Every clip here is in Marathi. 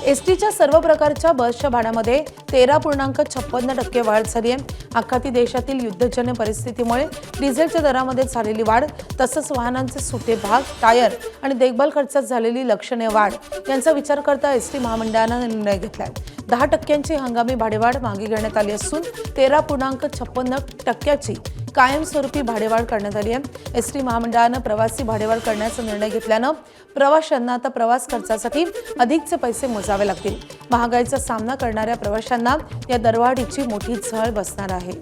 एसटीच्या सर्व प्रकारच्या बसच्या भाड्यामध्ये 13.56% वाढ झाली आहे। अख्खाती देशातील युद्धजन्य परिस्थितीमुळे डिझेलच्या दरामध्ये झालेली वाढ, तसंच वाहनांचे सुटे भाग, टायर आणि देखभाल खर्चात झालेली लक्षणीय वाढ यांचा विचार करता एसटी महामंडळाने निर्णय घेतलाय। 10% हंगामी भाडेवाढ मागे घेण्यात आली असून 13.56% कायमस्वरूपी भाडेवाढ करण्यात आली आहे। एसटी महामंडळाने प्रवासी भाडेवाढ करण्याचा निर्णय घेतल्यानं प्रवाशांना आता प्रवास खर्चासाठी अधिकचे पैसे मोजावे लागतील। महागाईचा सामना करणाऱ्या प्रवाशांना या दरवाढीची मोठी झळ बसणार आहे।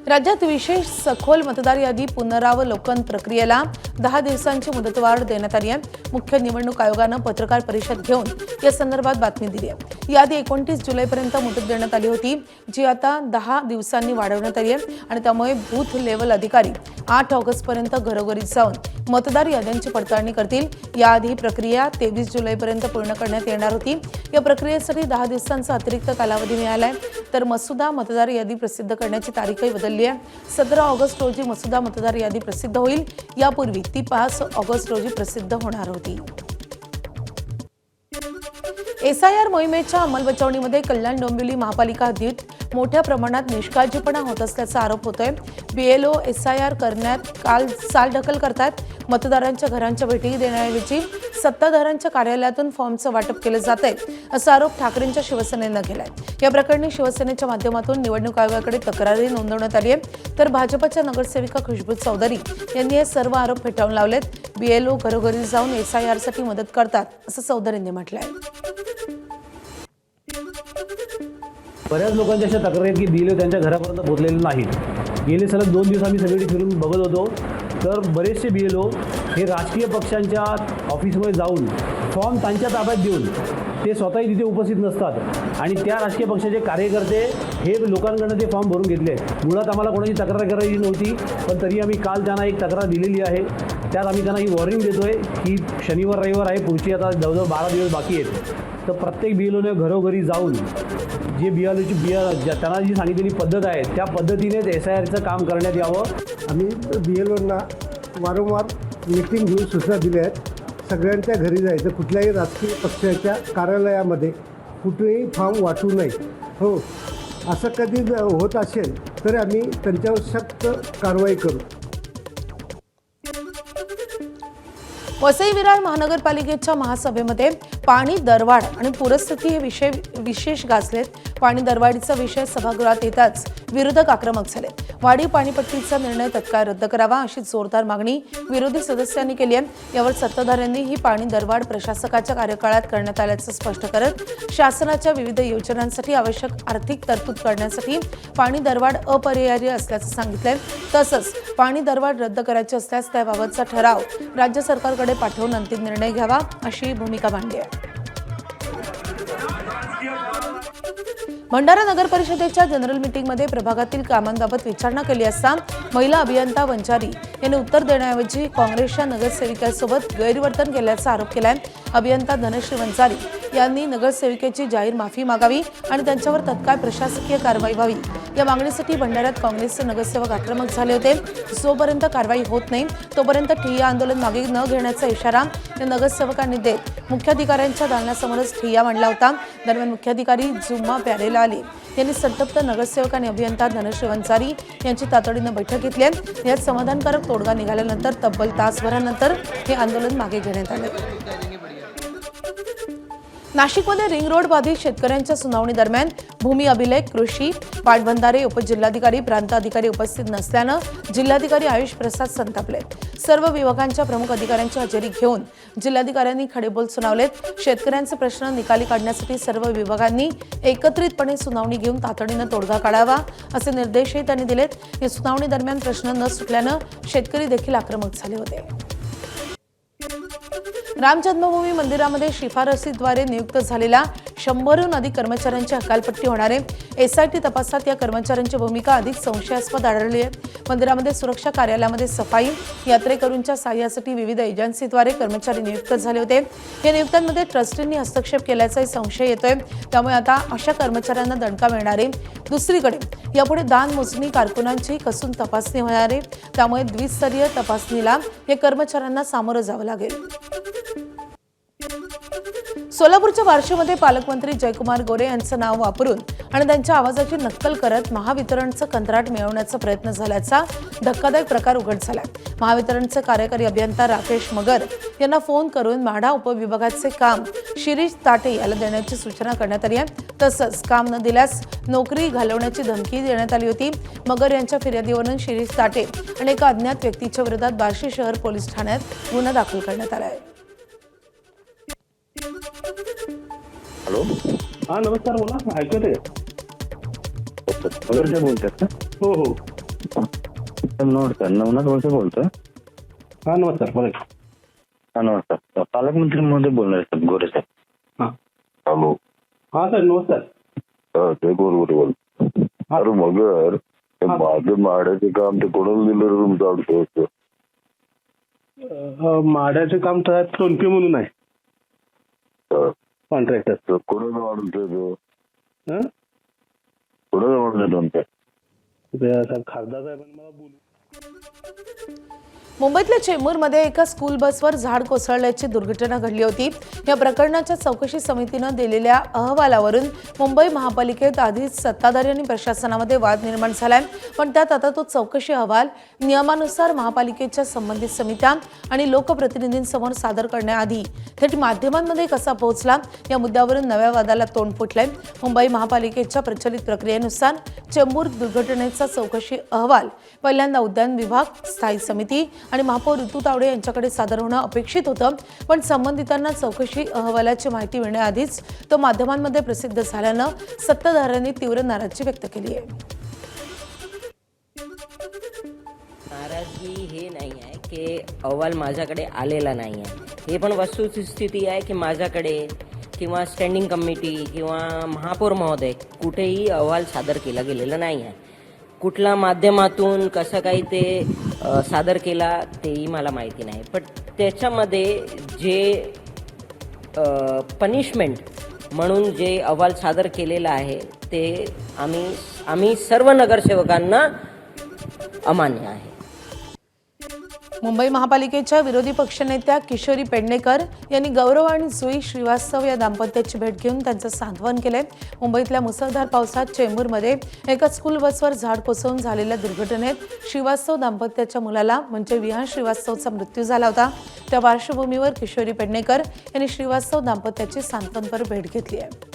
राज्यात विशेष सखोल मतदार यादी पुनरावलोकन प्रक्रियेला 10 दिवसांची मुदतवाढ देण्यात आली आहे। मुख्य निवडणूक आयोगाने पत्रकार परिषद घेऊन या संदर्भात बातमी दिली आहे। यादी 29 जुलैपर्यंत मुदत देण्यात आली होती, जी आता 10 दिवसांनी वाढवण्यात आली आहे आणि त्यामुळे बूथ लेवल अधिकारी 8 ऑगस्टपर्यंत घरोघरी जाऊन मतदार याद्यांची पडताळणी करतील। याआधी प्रक्रिया 23 जुलैपर्यंत पूर्ण करण्यात येणार होती। या प्रक्रियेसाठी 10 दिवसांचा अतिरिक्त कालावधी मिळाला आहे, तर मसुदा मतदार यादी प्रसिद्ध करण्याची तारीखही बदलली आहे। 17 ऑगस्ट रोजी मसुदा मतदार यादी प्रसिद्ध होईल। यापूर्वी ती 5 ऑगस्ट रोजी प्रसिद्ध होणार होती। एसआयआर मोहिमेच्या अंमलबजावणीमध्ये कल्याण डोंबिवली महापालिका हद्दीत मोठ्या प्रमाणात निष्काळजीपणा होत असल्याचा आरोप होतोय। बीएलओ एसआयआर करण्यात काल चालढकल करतात। मतदारांच्या घरांच्या भेटी देण्याऐवजी सत्ताधाऱ्यांच्या कार्यालयातून फॉर्मचं वाटप केलं जातंय, असा आरोप ठाकरेंच्या शिवसेनेनं केलाय। या प्रकरणी शिवसेनेच्या माध्यमातून निवडणूक आयोगाकडे तक्रारही नोंदवण्यात आली आहे, तर भाजपच्या नगरसेविका खुशबू चौधरी यांनी हे सर्व आरोप फेटाळून लावलेत। बीएलओ घरोघरी जाऊन एसआयआरसाठी मदत करतात, असं चौधरींनी म्हटलंय। बऱ्याच लोकांच्या अशा तक्रारी आहेत की बीएलओ त्यांच्या घरापर्यंत पोहोचलेले नाहीत। गेले सलग 2 दिवस आम्ही सगळीकडे फिरून बघत होतो, तर बरेचसे बीएलओ हे राजकीय पक्षांच्या ऑफिसमध्ये जाऊन फॉर्म त्यांच्या ताब्यात देऊन ते स्वतःही तिथे उपस्थित नसतात आणि त्या राजकीय पक्षाचे कार्यकर्ते हे लोकांकडून ते फॉर्म भरून घेतले। मुळात आम्हाला कोणाची तक्रार करायची नव्हती, पण तरी आम्ही काल त्यांना एक तक्रार दिलेली आहे। त्यात आम्ही त्यांना ही वॉर्निंग देतोय की शनिवार रविवार आहे, पुढची आता जवळजवळ 12 दिवस बाकी आहेत, तर प्रत्येक बीएलओने घरोघरी जाऊन जे त्यांना जी सांगितलेली पद्धत आहे त्या पद्धतीनेच एसआयआरचं काम करण्यात यावं। आम्ही बीएलओंना वारंवार मीटिंग घेऊन सूचना दिल्या आहेत। सगळ्यांच्या घरी जायचं, कुठल्याही राजकीय पक्षाच्या कार्यालयामध्ये कुठेही फॉर्म वाटू नये। हो, असं कधी होत असेल तर आम्ही त्यांच्यावर सक्त कारवाई करू। वसई विरार महानगरपालिकेच्या महासभेमध्ये पाणी दरवाढ आणि पूरस्थिती हे विषय विशेष गाजलेत। पाणी दरवाढीचा विषय सभागृहात येताच विरोधक आक्रमक झाले। वाढीव पाणीपट्टीचा निर्णय तत्काळ रद्द करावा अशी जोरदार मागणी विरोधी सदस्यांनी केली आहे। यावर सत्ताधाऱ्यांनी ही पाणी दरवाढ प्रशासकाच्या कार्यकाळात करण्यात आल्याचं स्पष्ट करत शासनाच्या विविध योजनांसाठी आवश्यक आर्थिक तरतूद करण्यासाठी पाणी दरवाढ अपरिहार्य असल्याचं सांगितलंय। तसंच पाणी दरवाढ रद्द करायची असल्यास त्याबाबतचा ठराव राज्य सरकारकडे पाठवून अंतिम निर्णय घ्यावा अशी भूमिका मांडली आहे। भंडारा नगर परिषदेच्या जनरल मीटिंगमध्ये प्रभागातील कामांबाबत विचारणा केली असता महिला अभियंता वंजारी यांनी उत्तर देण्याऐवजी काँग्रेसच्या नगरसेविकेसोबत गैरवर्तन केल्याचा आरोप केलाय। अभियंता धनश्री वंजारी यांनी नगरसेविकेची जाहीर माफी मागावी आणि त्यांच्यावर तत्काळ प्रशासकीय कारवाई व्हावी या मागणीसाठी भंडाऱ्यात काँग्रेसचे नगरसेवक आक्रमक झाले होते। जोपर्यंत कारवाई होत नाही तोपर्यंत ठिय्या आंदोलन मागे न घेण्याचा इशारा या नगरसेवकांनी देत मुख्याधिकाऱ्यांच्या दालनासमोरच ठिय्या मांडला होता। दरम्यान मुख्याधिकारी जुम्मा प्यारेला आले यांनी संतप्त नगरसेवक आणि अभियंता धनश्री वंजारी यांची तातडीने बैठक घेतली। यात समाधानकारक तोडगा निघाल्यानंतर तब्बल तासभरानंतर हे आंदोलन मागे घेण्यात आले। नाशिकमध्ये रिंग रोड बाधित शेतकऱ्यांच्या सुनावणी दरम्यान भूमी अभिलेख, कृषी, पाटबंधारे, उपजिल्हाधिकारी, प्रांत अधिकारी उपस्थित नसल्यानं जिल्हाधिकारी आयुष प्रसाद संतापले। सर्व विभागांच्या प्रमुख अधिकाऱ्यांची हजेरी घेऊन जिल्हाधिकाऱ्यांनी खडेबोल सुनावलेत। शेतकऱ्यांचे प्रश्न निकाली काढण्यासाठी सर्व विभागांनी एकत्रितपणे सुनावणी घेऊन तातडीनं तोडगा काढावा असे निर्देशही त्यांनी दिलेत। या सुनावणी दरम्यान प्रश्न न सुटल्यानं शेतकरी देखील आक्रमक झाले होते। राम जन्मभूमी मंदिरामध्ये शिफारसीद्वारे नियुक्त झालेल्या 100हून अधिक कर्मचाऱ्यांची हकालपट्टी होणार आहे। एसआयटी तपासात या कर्मचाऱ्यांची भूमिका अधिक संशयास्पद आढळली आहे। मंदिरामध्ये सुरक्षा, कार्यालयामध्ये सफाई, यात्रेकरूंच्या सहाय्यासाठी विविध एजन्सीद्वारे कर्मचारी नियुक्त झाले होते। या नियुक्त्यांमध्ये ट्रस्टींनी हस्तक्षेप केल्याचाही संशय येतोय, त्यामुळे आता अशा कर्मचाऱ्यांना दणका मिळणार आहे। दुसरीकडे यापुढे दान मोजणी कारकुनांची कसून तपासणी होणार आहे, त्यामुळे द्विस्तरीय तपासणीला या कर्मचाऱ्यांना सामोरं जावं लागेल। सोलापूरच्या बार्शीमध्ये पालकमंत्री जयकुमार गोरे यांचं नाव वापरून आणि त्यांच्या आवाजाची नक्कल करत महावितरणचं कंत्राट मिळवण्याचा प्रयत्न झाल्याचा धक्कादायक प्रकार उघड झालाय। महावितरणचे कार्यकारी अभियंता राकेश मगर यांना फोन करून माढा उपविभागाचे काम शिरीष ताटे याला देण्याची सूचना करण्यात आली आहे। तसंच काम न दिल्यास नोकरी घालवण्याची धमकी देण्यात आली होती। मगर यांच्या फिर्यादीवरून शिरीष ताटे आणि एका अज्ञात व्यक्तीच्या विरोधात बार्शी शहर पोलीस ठाण्यात गुन्हा दाखल करण्यात आला आहे। हॅलो, हां नमस्कार, बोला, ऐकत आहे? वगैरे बोलतात का? हो हो, नमस्कार, नवनाथ वळसे बोलतोय. हां नमस्कार, बोला. हा नमस्कार, पालकमंत्री महोदय बोलणार आहेत गोरे साहेब. हां हॅलो, हां सर नमस्कार. ते गोरे बोल. अरे मगर माझं माड्याचे काम ते कोणाला दिलं तुमचं अडचण? माड्याचे काम तर सोनके म्हणून आहे कॉन्ट्रॅक्टर. कोणाला वाढवतोय तो? हां कोणाला वाढवतोय तुमच्या? खासदार साहेबांनी मला बोलू. मुंबईतल्या चेंबूरमध्ये एका स्कूल बसवर झाड कोसळल्याची दुर्घटना घडली होती। या प्रकरणाच्या चौकशी समितीनं दिलेल्या अहवालावरून मुंबई महापालिकेत आधीच सत्ताधारी आणि प्रशासनामध्ये वाद निर्माण झालाय, पण त्यात आता तो चौकशी अहवाल नियमानुसार महापालिकेच्या संबंधित समित्या आणि लोकप्रतिनिधींसमोर सादर करण्याआधी थेट माध्यमांमध्ये कसा पोहोचला या मुद्द्यावरून नव्या वादाला तोंड फुटलंय। मुंबई महापालिकेच्या प्रचलित प्रक्रियेनुसार चेंबूर दुर्घटनेचा चौकशी अहवाल पहिल्यांदा उद्यान विभाग, स्थायी समिती आणि महापौर ऋतू तावडे यांच्याकडे सादर होणं अपेक्षित होतं, पण संबंधितांना चौकशी अहवालाची माहिती मिळण्याआधीच तो माध्यमांमध्ये प्रसिद्ध झाल्यानं सत्ताधाऱ्यांनी तीव्र नाराजी व्यक्त केली आहे। नाराजगी हे नाही आहे की अहवाल माझ्याकडे आलेला नाही आहे, हे पण वस्तुस्थिती आहे की माझ्याकडे किंवा स्टँडिंग कमिटी किंवा महापौर महोदय कुठेही अहवाल सादर केला गेलेला नाही आहे। कुठल्या माध्यमातून कसं काही ते सादर केला तेही मला माहिती नाही, पण त्याच्यामध्ये जे पनिशमेंट म्हणून जे अहवाल सादर केलेला आहे ते आम्ही सर्व नगरसेवकांना अमान्य आहे। मुंबई महापालिकेच्या विरोधी पक्षनेत्या किशोरी पेडणेकर यांनी गौरव आणि जुई श्रीवास्तव या दाम्पत्याची भेट घेऊन त्यांचं सांत्वन केलंय। मुंबईतल्या मुसळधार पावसात चेंबूरमध्ये एका स्कूल बसवर झाड कोसळून झालेल्या दुर्घटनेत श्रीवास्तव दाम्पत्याच्या मुलाला म्हणजे विहान श्रीवास्तवचा मृत्यू झाला होता। त्या पार्श्वभूमीवर किशोरी पेडणेकर यांनी श्रीवास्तव दाम्पत्याची सांत्वनपर भेट घेतली आहे।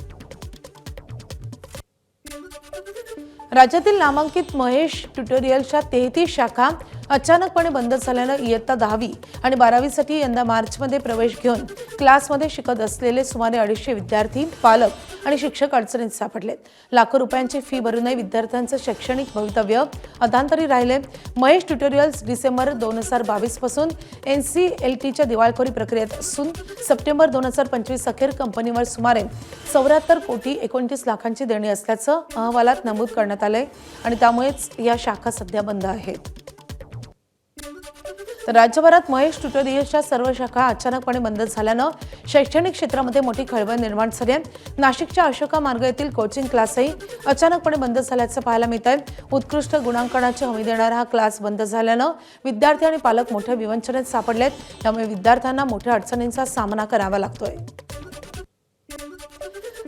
राज्यातील नामांकित महेश ट्युटोरियलच्या 33 शाखा अचानकपणे बंद झाल्यानं इयत्ता 10वी आणि 12वीसाठी यंदा मार्चमध्ये प्रवेश घेऊन क्लासमध्ये शिकत असलेले सुमारे 250 विद्यार्थी, पालक आणि शिक्षक अडचणीत सापडलेत। लाखो रुपयांची फी भरूनही विद्यार्थ्यांचं शैक्षणिक भवितव्य अधांतरी राहिले। महेश ट्युटोरियल्स डिसेंबर 2022 पासून NCLTच्या दिवाळखोरी प्रक्रियेत असून सप्टेंबर 2025 अखेर कंपनीवर सुमारे 74 कोटी 29 लाखांची देणी असल्याचं अहवालात नमूद करण्यात आलंय आणि त्यामुळेच या शाखा सध्या बंद आहेत। तर राज्यभरात महेश ट्युटोरियल्सच्या सर्व शाखा अचानकपणे बंद झाल्यानं शैक्षणिक क्षेत्रामध्ये मोठी खळबळ निर्माण झाली आहे। नाशिकच्या अशोका मार्ग येथील कोचिंग क्लासही अचानकपणे बंद झाल्याचं पाहायला मिळत आहे। उत्कृष्ट गुणांकनाची हमी देणारा हा क्लास बंद झाल्यानं विद्यार्थी आणि पालक मोठ्या विवंचनेत सापडलेत, त्यामुळे विद्यार्थ्यांना मोठ्या अडचणींचा सामना करावा लागतोय।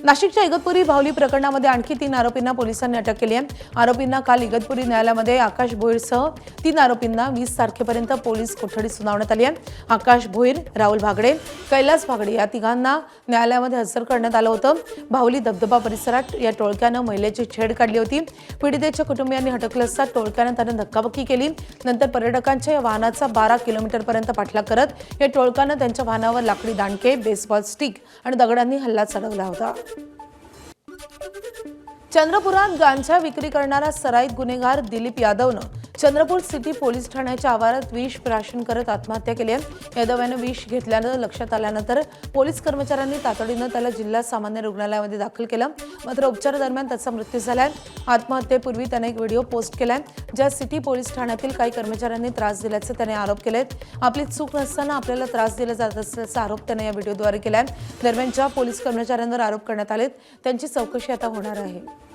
नाशिकच्या इगतपुरी भावली प्रकरणामध्ये आणखी 3 आरोपींना पोलिसांनी अटक केली आहे। आरोपींना काल इगतपुरी न्यायालयामध्ये आकाश भोईरसह 3 आरोपींना 20 तारखेपर्यंत पोलीस कोठडी सुनावण्यात आली आहे। आकाश भोईर, राहुल भागडे, कैलास भागडे या तिघांना न्यायालयामध्ये हजर करण्यात आलं होतं। भावली धबधबा परिसरात या टोळक्यानं महिलेची छेड काढली होती। पीडितेच्या कुटुंबियांनी हटकलं असता टोळक्यानं त्यांना धक्काबुक्की केली। नंतर पर्यटकांच्या या वाहनाचा 12 किलोमीटरपर्यंत पाठलाग करत या टोळक्यानं त्यांच्या वाहनावर लाकडी दांडके, बेसबॉल स्टिक आणि दगडांनी हल्ला चढवला होता। चंद्रपुरात गांजा विक्री करणारा सराईत गुन्हेगार दिलीप यादवनं चंद्रपूर सिटी पोलीस ठाण्याच्या आवारात विष प्राशन करत आत्महत्या केली आहे। यादव यानं विष घेतल्यानं लक्षात आल्यानंतर पोलीस कर्मचाऱ्यांनी तातडीनं त्याला जिल्हा सामान्य रुग्णालयामध्ये दाखल केलं, मात्र उपचारादरम्यान त्याचा मृत्यू झालाय। आत्महत्येपूर्वी त्याने एक व्हिडिओ पोस्ट केलाय, ज्यात सिटी पोलीस ठाण्यातील काही कर्मचाऱ्यांनी त्रास दिल्याचे त्याने आरोप केलेत। आपली चूक नसताना आपल्याला त्रास दिला जात असल्याचा आरोप त्याने या व्हिडिओद्वारे केलाय। दरम्यान ज्या पोलीस कर्मचाऱ्यांवर आरोप करण्यात आलेत त्यांची चौकशी आता होणार आहे।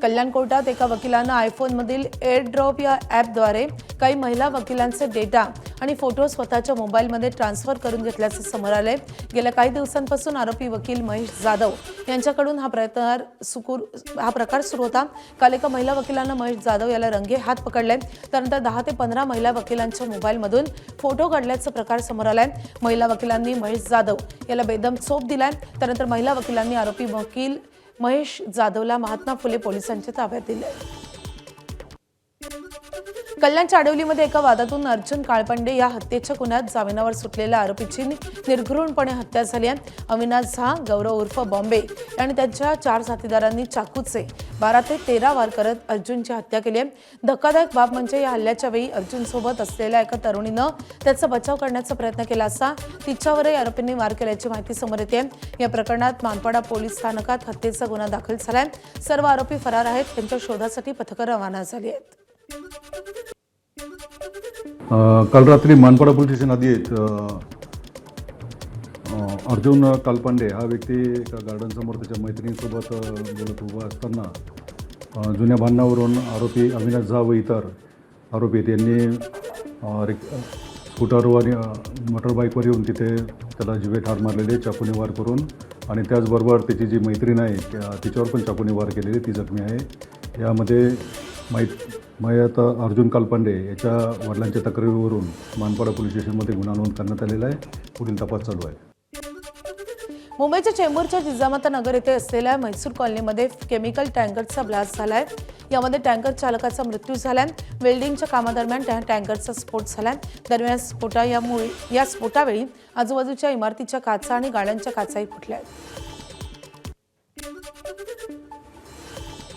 कल्याण कोर्टात एका वकिलानं आयफोनमधील एअरड्रॉप या ॲपद्वारे काही महिला वकिलांचे डेटा आणि फोटो स्वतःच्या मोबाईलमध्ये ट्रान्सफर करून घेतल्याचं समोर आलंय। गेल्या काही दिवसांपासून आरोपी वकील महेश जाधव यांच्याकडून हा प्रकार सुरू होता। काल एका महिला वकिलांना महेश जाधव याला रंगे हात पकडले। त्यानंतर 10 ते 15 महिला वकिलांच्या मोबाईलमधून फोटो काढल्याचा प्रकार समोर आलाय। महिला वकिलांनी महेश जाधव याला बेदम चोप दिलाय। त्यानंतर महिला वकिलांनी आरोपी वकील महेश जाधवला महात्मा फुले पोलिसांच्या ताब्यात दिले। कल्याणच्या आडवलीमध्ये एका वादातून अर्जुन काळपंडे या हत्येच्या गुन्ह्यात जामिनावर सुटलेल्या आरोपीची निर्घृणपणे हत्या झाली आहे। अविनाश झा, गौरव उर्फ बॉम्बे आणि त्यांच्या 4 साथीदारांनी चाकूचे 12 ते 13 वार करत अर्जुनची हत्या केली आहे। धक्कादायक बाब म्हणजे या हल्ल्याच्या वेळी अर्जुन सोबत असलेल्या एका तरुणीनं त्याचा बचाव करण्याचा प्रयत्न केला असता तिच्यावरही आरोपींनी वार केल्याची माहिती समोर येते। या प्रकरणात मानपाडा पोलीस स्थानकात हत्येचा गुन्हा दाखल झालाय। सर्व आरोपी फरार आहेत। त्यांच्या शोधासाठी पथकं रवाना झाली आहेत। काल रात्री मानपाडा पोलीस स्टेशन आधी अर्जुन कालपांडे हा व्यक्ती एका गार्डनसमोर त्याच्या मैत्रिणीसोबत बोलत उभा असताना जुन्या भांडणावरून आरोपी अविनाश झा व इतर आरोपी यांनी स्कूटरवर मोटरबाईकवर येऊन तिथे त्याला जिवे ठार मारलेले चाकूने वार करून आणि त्याचबरोबर त्याची जी मैत्रीण आहे तिच्यावर पण चाकूने वार केलेले, ती जखमी आहे। यामध्ये मयत अर्जुन कालपांडे याच्या वडिलांच्या तक्रारीवरून मानपाडा पोलीस स्टेशनमध्ये गुन्हा नोंद करण्यात आलेला आहे। पुढील तपास चालू आहे। मुंबईच्या चेंबूरच्या जिजामाता नगर येथे असलेल्या म्हैसूर कॉलनीमध्ये केमिकल टँकरचा ब्लास्ट झालाय। यामध्ये टँकर चालकाचा मृत्यू झालाय। वेल्डिंगच्या कामादरम्यान टँकरचा स्फोट झालाय। दरम्यान या स्फोटावेळी आजूबाजूच्या इमारतीच्या काचा आणि गाड्यांच्या काचाही फुटल्या आहेत।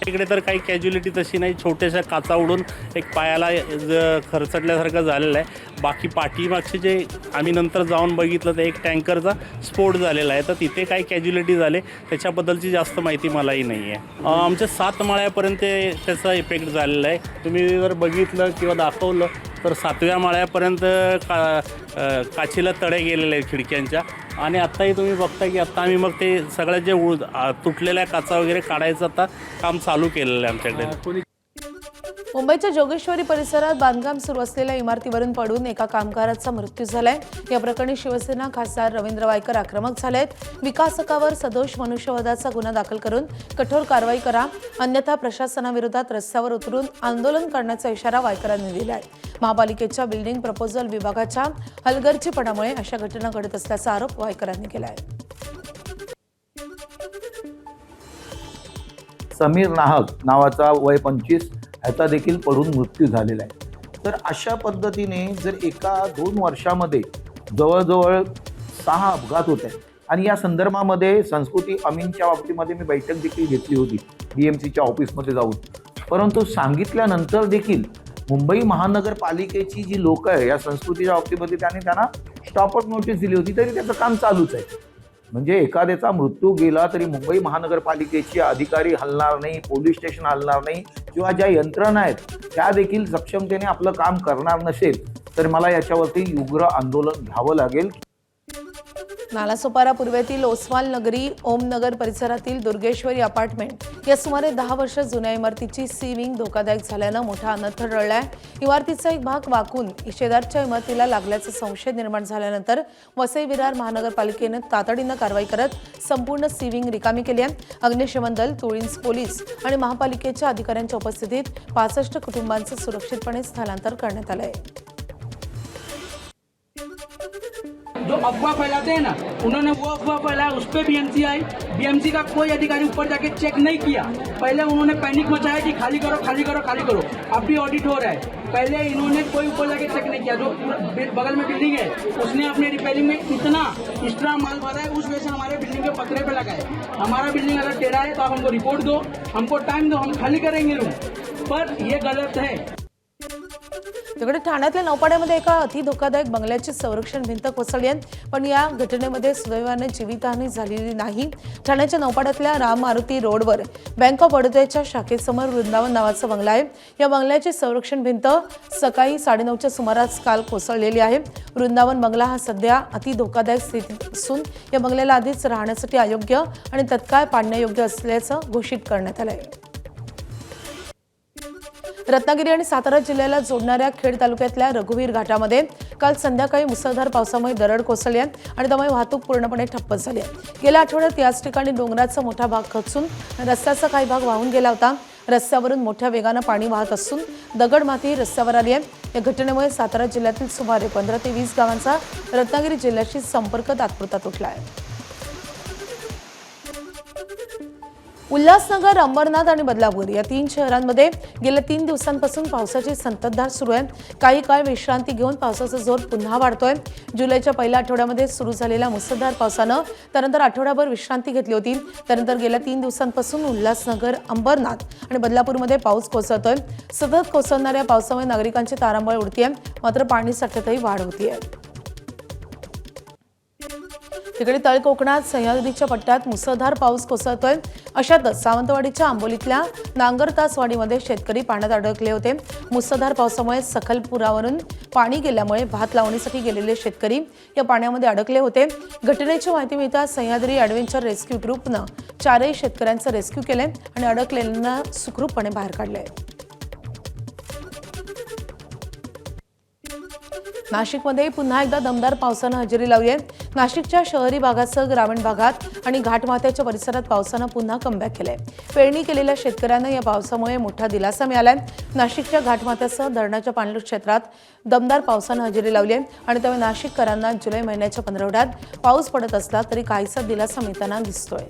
इकडे तर काही कॅज्युअलिटी तशी नाही, छोट्याशा काचा उडून एक पायाला खरचटल्यासारखं झालेलं आहे। बाकी पाठीमागचे जे आम्ही नंतर जाऊन बघितलं तर एक टँकरचा स्फोट झालेला आहे, तर तिथे काही कॅज्युअलिटी झाले त्याच्याबद्दलची जास्त माहिती मलाही नाही आहे। आमच्या 7 माळ्यापर्यंत त्याचा इफेक्ट झालेला आहे। तुम्ही जर बघितलं किंवा दाखवलं तर 7व्या माळ्यापर्यंत काचेला तडे गेलेले आहेत खिडक्यांच्या। आणि आत्ताही तुम्ही बघता की आत्ता आम्ही मग ते सगळ्या जे तुटलेल्या काचा वगैरे काढायचं आता काम चालू केलेलं आहे आमच्याकडे। मुंबईच्या जोगेश्वरी परिसरात बांधकाम सुरू असलेल्या इमारतीवरून पडून एका कामगाराचा मृत्यू झालाय। या प्रकरणी शिवसेना खासदार रवींद्र वायकर आक्रमक झालेत। विकासकावर सदोष मनुष्यवधाचा गुन्हा दाखल करून कठोर कारवाई करा, अन्यथा प्रशासनाविरोधात रस्त्यावर उतरून आंदोलन करण्याचा इशारा वायकरांनी दिलाय। महापालिकेच्या बिल्डिंग प्रपोजल विभागाच्या हलगर्जीपणामुळे अशा घटना घडत असल्याचा आरोप वायकरांनी केलाय। समीर नाहक नावाचा वय 25 ह्याचा देखील पडून मृत्यू झालेला आहे। तर अशा पद्धतीने जर एका 2 वर्षामध्ये जवळजवळ 6 अपघात होत आहेत। आणि या संदर्भामध्ये संस्कृती अमीनच्या बाबतीमध्ये मी बैठक देखील घेतली होती BMCच्या ऑफिसमध्ये जाऊन, परंतु सांगितल्यानंतर देखील मुंबई महानगरपालिकेची जी लोक आहे या संस्कृतीच्या बाबतीमध्ये त्यांना स्टॉपआउट नोटीस दिली होती, तरी त्याचं काम चालूच आहे। म्हणजे एखाद्याचा मृत्यू गेला तरी मुंबई महानगरपालिकेचे अधिकारी हलणार नाही, पोलीस स्टेशन हलणार नाही, किंवा ज्या यंत्रणा आहेत त्या देखील सक्षमतेने आपलं काम करणार नसेल तर मला याच्यावरती उग्र आंदोलन घ्यावं लागेल। नालासोपारा पूर्वेतील ओसवाल नगरी ओमनगर परिसरातील दुर्गेश्वरी अपार्टमेंट या सुमारे 10 वर्ष जुन्या इमारतीची सी विंग धोकादायक झाल्यानं मोठा अनर्थ टळलाय। इमारतीचा एक भाग वाकून शेजारच्या इमारतीला लागल्याचा संशय निर्माण झाल्यानंतर वसई विरार महानगरपालिकेने तातडीनं कारवाई करत संपूर्ण सी विंग रिकामी केली आहे। अग्निशमन दल, तुळींज पोलीस आणि महापालिकेच्या अधिकाऱ्यांच्या उपस्थितीत 65 कुटुंबांचं सुरक्षितपणे स्थलांतर करण्यात आलंय। जो अफवाह फैलाते हैं ना, उन्होंने वो अफवाह फैलाया, उस पर BMC आई। BMC का कोई अधिकारी ऊपर जाके चेक नहीं किया। पहले उन्होंने पैनिक मचाया कि खाली करो खाली करो खाली करो। अब भी ऑडिट हो रहा है, पहले इन्होंने कोई ऊपर जाके चेक नहीं किया। जो बगल में बिल्डिंग है उसने अपने रिपेयरिंग में इतना एक्स्ट्रा माल भरा है, उस वजह से हमारे बिल्डिंग के पत्रे पे लगा है। हमारा बिल्डिंग अगर टेढ़ा है तो आप हमको रिपोर्ट दो, हमको टाइम दो, हम खाली करेंगे रूम, पर ये गलत है। तिकडे ठाण्यातल्या नौपाड्यामध्ये एका अतिधोकादायक बंगल्याची संरक्षण भिंत कोसळली आहे, पण या घटनेमध्ये सुदैवाने जीवितहानी झालेली नाही। ठाण्याच्या नौपाड्यातल्या राम मारुती रोडवर बँक ऑफ बडोदाच्या शाखेसमोर वृंदावन नावाचा बंगला आहे। या बंगल्याची संरक्षण भिंत सकाळी 9:30च्या सुमारास काल कोसळलेली आहे। वृंदावन बंगला हा सध्या अतिधोकादायक स्थितीत असून या बंगल्याला आधीच राहण्यासाठी अयोग्य आणि तत्काळ पाडण्यायोग्य असल्याचं घोषित करण्यात आलं आहे। रत्नागिरी आणि सातारा जिल्ह्याला जोडणाऱ्या खेड तालुक्यातल्या रघुवीर घाटामध्ये काल संध्याकाळी मुसळधार पावसामुळे दरड कोसळली आहे आणि त्यामुळे वाहतूक पूर्णपणे ठप्प झाली आहे. गेल्या आठवड्यात याच ठिकाणी डोंगराचा मोठा भाग खचून रस्त्याचा काही भाग वाहून गेला होता. रस्त्यावरून मोठ्या वेगानं पाणी वाहत असून दगड माती रस्त्यावर आली आहे. या घटनेमुळे सातारा जिल्ह्यातील सुमारे 15 ते 20 गावांचा रत्नागिरी जिल्ह्याशी संपर्क तात्पुरता तुटला आहे. उल्हासनगर, अंबरनाथ आणि बदलापूर या 3 शहरांमध्ये गेल्या 3 दिवसांपासून पावसाची संततधार सुरू आहे. काही काळ विश्रांती घेऊन पावसाचा जोर पुन्हा वाढतोय. जुलैच्या पहिल्या आठवड्यामध्ये सुरू झालेल्या मुसळधार पावसानं त्यानंतर आठवडाभर विश्रांती घेतली होती. त्यानंतर गेल्या 3 दिवसांपासून उल्हासनगर, अंबरनाथ आणि बदलापूरमध्ये पाऊस कोसळतोय. सतत कोसळणाऱ्या पावसामुळे नागरिकांची तारांबळ उडतीये, मात्र पाणी साठ्यातही वाढ होतीये. तिकडे तळ कोकणात सह्याद्रीच्या पट्ट्यात मुसळधार पाऊस कोसळतोय. अशातच सावंतवाडीच्या आंबोलीतल्या नांगरतासवाडीमध्ये शेतकरी पाण्यात अडकले होते. मुसळधार पावसामुळे सखल पुरावरून पाणी गेल्यामुळे भात लावणीसाठी गेलेले शेतकरी या पाण्यामध्ये अडकले होते. घटनेची माहिती मिळताच सह्याद्री ॲडव्हेंचर रेस्क्यू ग्रुपनं 4 शेतकऱ्यांचं रेस्क्यू केलंय आणि अडकलेल्यांना सुखरूपपणे बाहेर काढलंय. नाशिकमध्ये पुन्हा एकदा दमदार पावसानं हजेरी लावली आहे. नाशिकच्या शहरी भागासह ग्रामीण भागात आणि घाटमाथ्याच्या परिसरात पावसानं पुन्हा कमबॅक केलंय. पेरणी केलेल्या शेतकऱ्यांना या पावसामुळे मोठा दिलासा मिळालाय. नाशिकच्या घाटमाथ्यासह धरणाच्या पाणलोट क्षेत्रात दमदार पावसानं हजेरी लावली आहे आणि त्यामुळे नाशिककरांना जुलै महिन्याच्या पंधरवड्यात पाऊस पडत असला तरी काहीसा दिलासा मिळताना दिसतोय.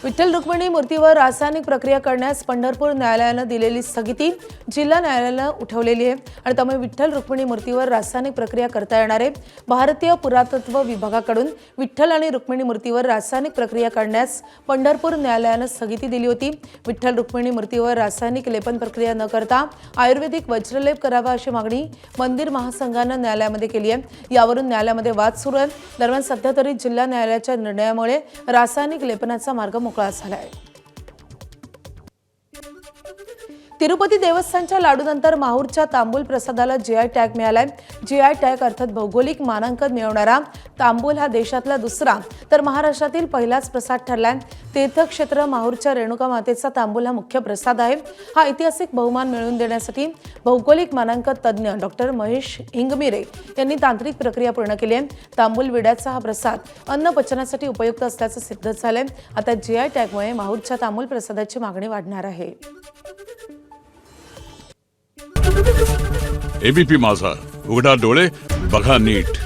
विठ्ठल रुक्मिणी मूर्तीवर रासायनिक प्रक्रिया करण्यास पंढरपूर न्यायालयानं दिलेली स्थगिती जिल्हा न्यायालयानं उठवलेली आहे आणि त्यामुळे विठ्ठल रुक्मिणी मूर्तीवर रासायनिक प्रक्रिया करता येणार आहे. भारतीय पुरातत्व विभागाकडून विठ्ठल आणि रुक्मिणी मूर्तीवर रासायनिक प्रक्रिया करण्यास पंढरपूर न्यायालयानं स्थगिती दिली होती. विठ्ठल रुक्मिणी मूर्तीवर रासायनिक लेपन प्रक्रिया न करता आयुर्वेदिक वज्रलेप करावा अशी मागणी मंदिर महासंघानं न्यायालयामध्ये केली आहे. यावरून न्यायालयामध्ये वाद सुरू आहे. दरम्यान सध्या तरी जिल्हा न्यायालयाच्या निर्णयामुळे रासायनिक लेपनाचा मार्ग मोकळा झाला आहे. तिरुपती देवस्थानच्या लाडूनंतर माहूरच्या तांबूल प्रसादाला जीआय टॅग मिळालाय. जीआय टॅग अर्थात भौगोलिक मानांकन मिळवणारा तांबूल हा देशातला दुसरा तर महाराष्ट्रातील पहिलाच प्रसाद ठरलाय. तीर्थक्षेत्र माहूरच्या रेणुका मातेचा तांबूल हा मुख्य प्रसाद आहे. हा ऐतिहासिक बहुमान मिळवून देण्यासाठी भौगोलिक मानांकन तज्ज्ञ डॉक्टर महेश हिंगमिरे यांनी तांत्रिक प्रक्रिया पूर्ण केली आहे. तांबूल विड्याचा हा प्रसाद अन्न पचनासाठी उपयुक्त असल्याचं सिद्ध झालंय. आता जीआय टॅगमुळे माहूरच्या तांबूल प्रसादाची मागणी वाढणार आहे. एबीपी माझा, उघडा डोळे बघा नीट.